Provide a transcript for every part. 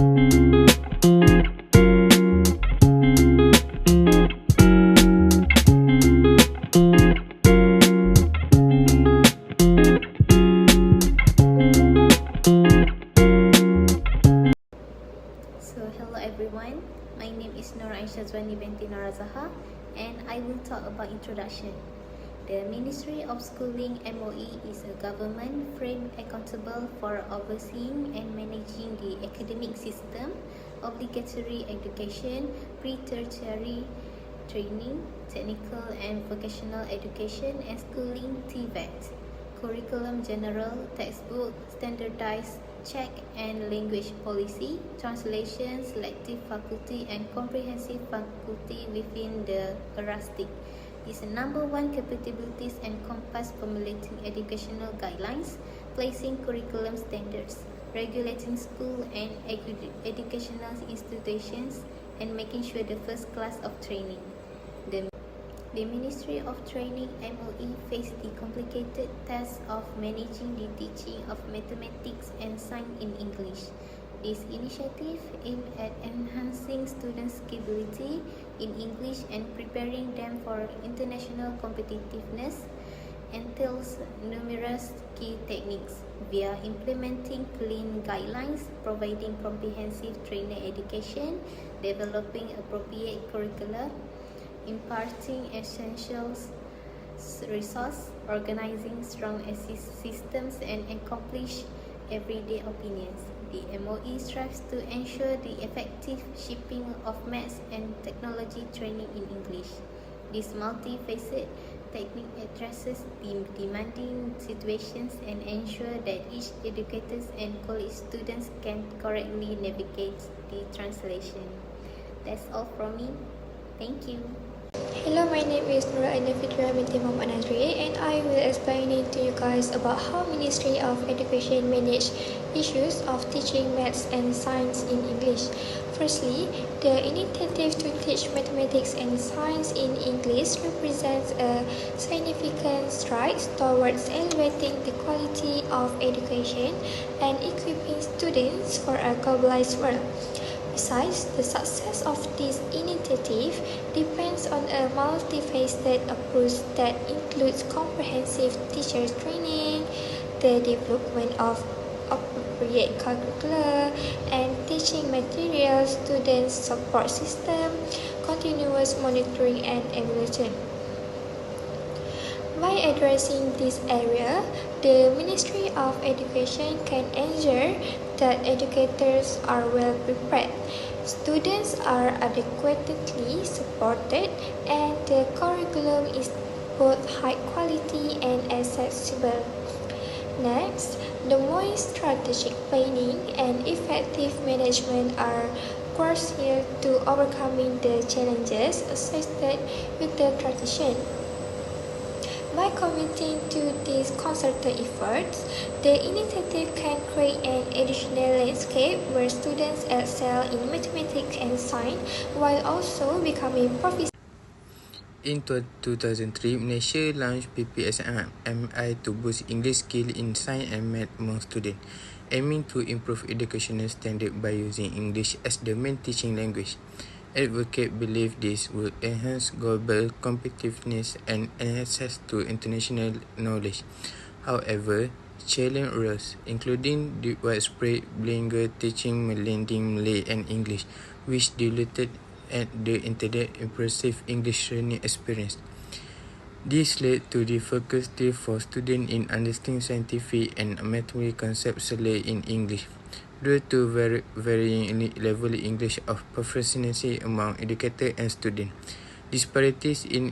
Hello everyone, my name is Nur Aishazwani binti Narazaha and I will talk about introduction. The Ministry of Schooling MOE is a government frame accountable for overseeing and managing the academic system, obligatory education, pre-tertiary training, technical and vocational education and schooling TVET, curriculum general, textbook, standardized check and language policy, translation, selective faculty and comprehensive faculty within the ERASTIC. Its number one capabilities encompass formulating educational guidelines, placing curriculum standards, regulating school and educational institutions, and making sure the first class of training. The Ministry of Training MOE faced the complicated task of managing the teaching of mathematics and science in English. This initiative aimed at enhancing students' capability in English and preparing them for international competitiveness entails numerous key techniques via implementing clean guidelines, providing comprehensive trainer education, developing appropriate curricula, imparting essential resources, organizing strong systems, and accomplish everyday opinions. The MOE strives to ensure the effective shaping of maths and technology training in English. This multifaceted technique addresses the demanding situations and ensure that each educators and college students can correctly navigate the translation. That's all from me. Thank you. Hello, my name is Nur Aina Fitra binti Muhammad Nazri and I will explain to you guys about how Ministry of Education manage issues of teaching maths and science in English. Firstly, the initiative to teach mathematics and science in English represents a significant stride towards elevating the quality of education and equipping students for a globalized world. Besides, the success of this initiative depends on a multifaceted approach that includes comprehensive teacher training, the development of appropriate curricula and teaching materials, student support system, continuous monitoring and evaluation. By addressing this area, the Ministry of Education can ensure that educators are well prepared, students are adequately supported, and the curriculum is both high quality and accessible. Next, the more strategic planning and effective management are crucial to overcoming the challenges associated with the transition. By committing to these concerted efforts, the initiative can create an additional landscape where students excel in mathematics and science while also becoming professionals. In 2003, Malaysia launched PPSMI to boost English skills in science and math among students, aiming to improve educational standards by using English as the main teaching language. Advocates believe this will enhance global competitiveness and access to international knowledge. However, challenges arose, including the widespread bilingual teaching blending Malay and English, which diluted the intended impressive English learning experience. This led to difficulty for students in understanding scientific and mathematical concepts in English. Due to varying level English of proficiency among educators and students, disparities in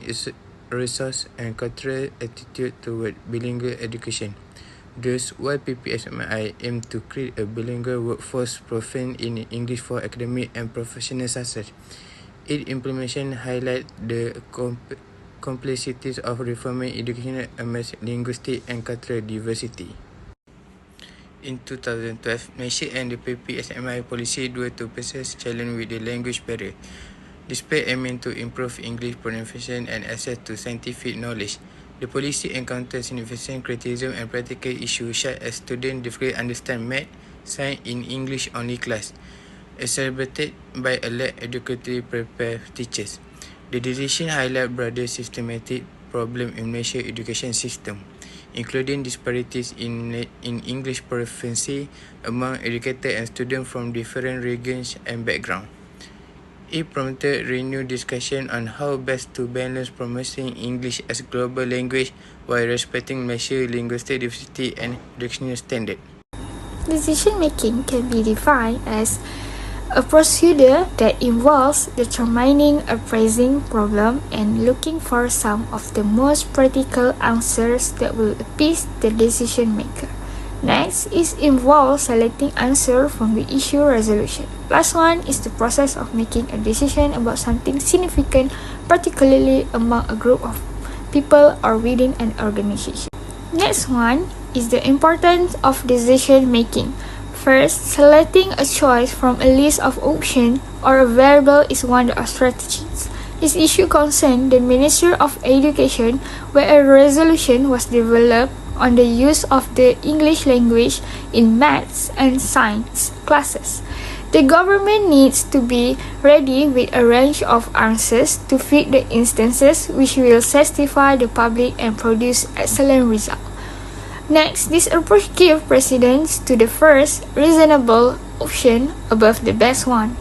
resource and cultural attitude toward bilingual education. Thus, while PPSMI aimed to create a bilingual workforce proficient in English for academic and professional success, its implementation highlights the complexities of reforming education amidst linguistic and cultural diversity. In 2012, Malaysia and the PPSMI policy due to persist challenge with the language barrier. Despite aiming to improve English pronunciation and access to scientific knowledge, the policy encounters significant criticism and practical issues such as students difficulty understand math, science in English-only class, exacerbated by a lack of adequately prepared teachers. The decision highlights broader systematic problems in Malaysia's education system, including disparities in English proficiency among educated and students from different regions and backgrounds. It prompted renewed discussion on how best to balance promoting English as a global language while respecting Malaysia's linguistic diversity and educational standards. Decision-making can be defined as a procedure that involves determining a pressing problem and looking for some of the most practical answers that will appease the decision maker. Next is involves selecting answer from the issue resolution. Last one is the process of making a decision about something significant, particularly among a group of people or within an organization. Next one is the importance of decision making. First, selecting a choice from a list of options or a variable is one of the strategies. This issue concerned the Ministry of Education, where a resolution was developed on the use of the English language in maths and science classes. The government needs to be ready with a range of answers to fit the instances which will satisfy the public and produce excellent results. Next, this approach gives precedence to the first reasonable option above the best one.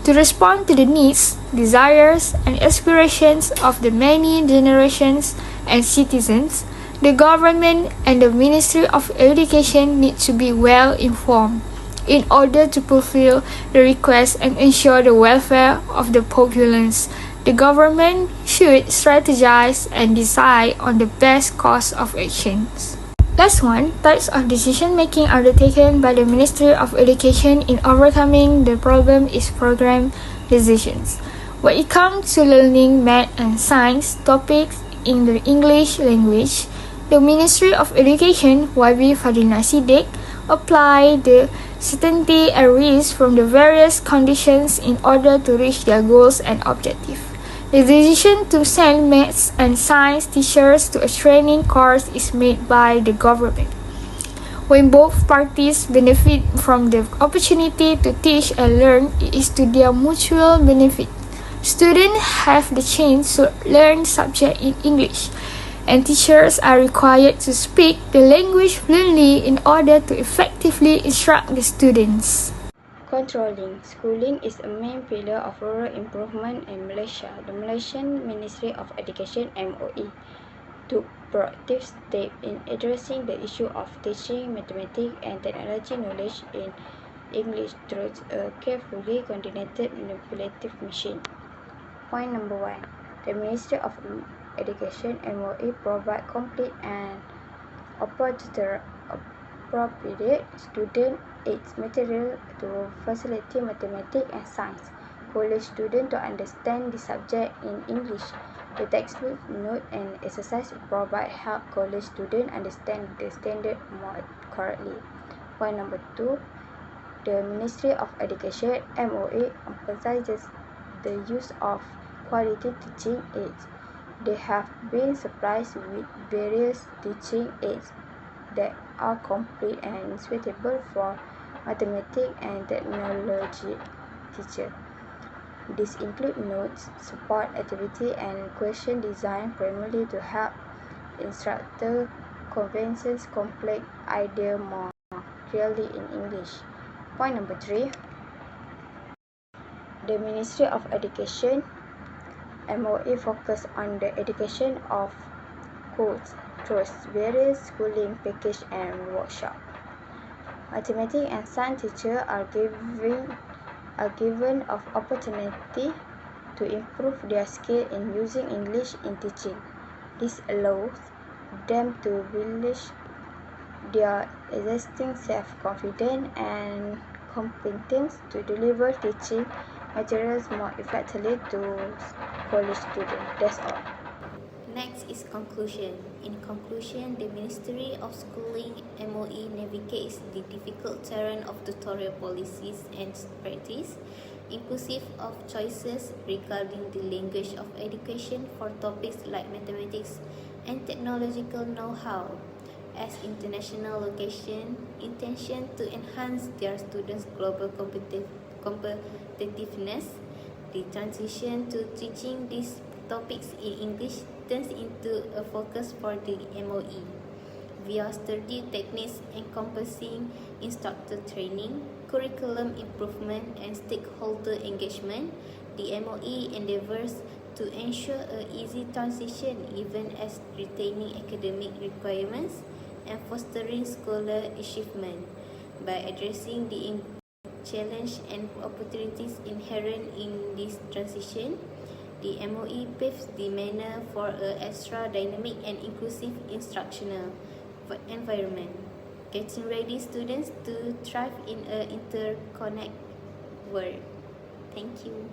To respond to the needs, desires, and aspirations of the many generations and citizens, the government and the Ministry of Education need to be well informed in order to fulfill the request and ensure the welfare of the populace. The government should strategize and decide on the best course of actions. Last one, types of decision-making undertaken by the Ministry of Education in overcoming the problem is program decisions. When it comes to learning math and science topics in the English language, the Ministry of Education, YB Fadilna Siddiq, apply the certainty and risk from the various conditions in order to reach their goals and objectives. The decision to send maths and science teachers to a training course is made by the government. When both parties benefit from the opportunity to teach and learn, it is to their mutual benefit. Students have the chance to learn subject in English, and teachers are required to speak the language fluently in order to effectively instruct the students. Controlling schooling is a main pillar of rural improvement in Malaysia. The Malaysian Ministry of Education (MOE) took proactive steps in addressing the issue of teaching mathematics and technology knowledge in English through a carefully coordinated manipulative mission. Point number 1. The Ministry of Education (MOE) provide complete and appropriate student aids material to facilitate mathematics and science. College students to understand the subject in English. The textbook, note, and exercise provide help college students understand the standard more correctly. Point number 2. The Ministry of Education (MOE) emphasizes the use of quality teaching aids. They have been supplied with various teaching aids that are complete and suitable for mathematics and technology teachers. These include notes, support activity, and question design primarily to help instructors convey complex ideas more clearly in English. Point number 3. The Ministry of Education (MOE) focus on the education of schools through various schooling packages and workshops. Mathematics and science teachers are given of opportunity to improve their skill in using English in teaching. This allows them to build their existing self-confidence and competence to deliver teaching materials more effectively to college students. That's all. Next is conclusion. In conclusion, the Ministry of Schooling (MOE) navigates the difficult terrain of tutorial policies and practice, inclusive of choices regarding the language of education for topics like mathematics and technological know-how, as international location, intention to enhance their students' global competitiveness. The transition to teaching these topics in English turns into a focus for the MOE. Via sturdy techniques encompassing instructor training, curriculum improvement, and stakeholder engagement, the MOE endeavours to ensure an easy transition even as retaining academic requirements and fostering scholar achievement. By addressing the challenge and opportunities inherent in this transition, the MOE paves the manner for an extra dynamic and inclusive instructional environment, getting ready students to thrive in an interconnected world. Thank you.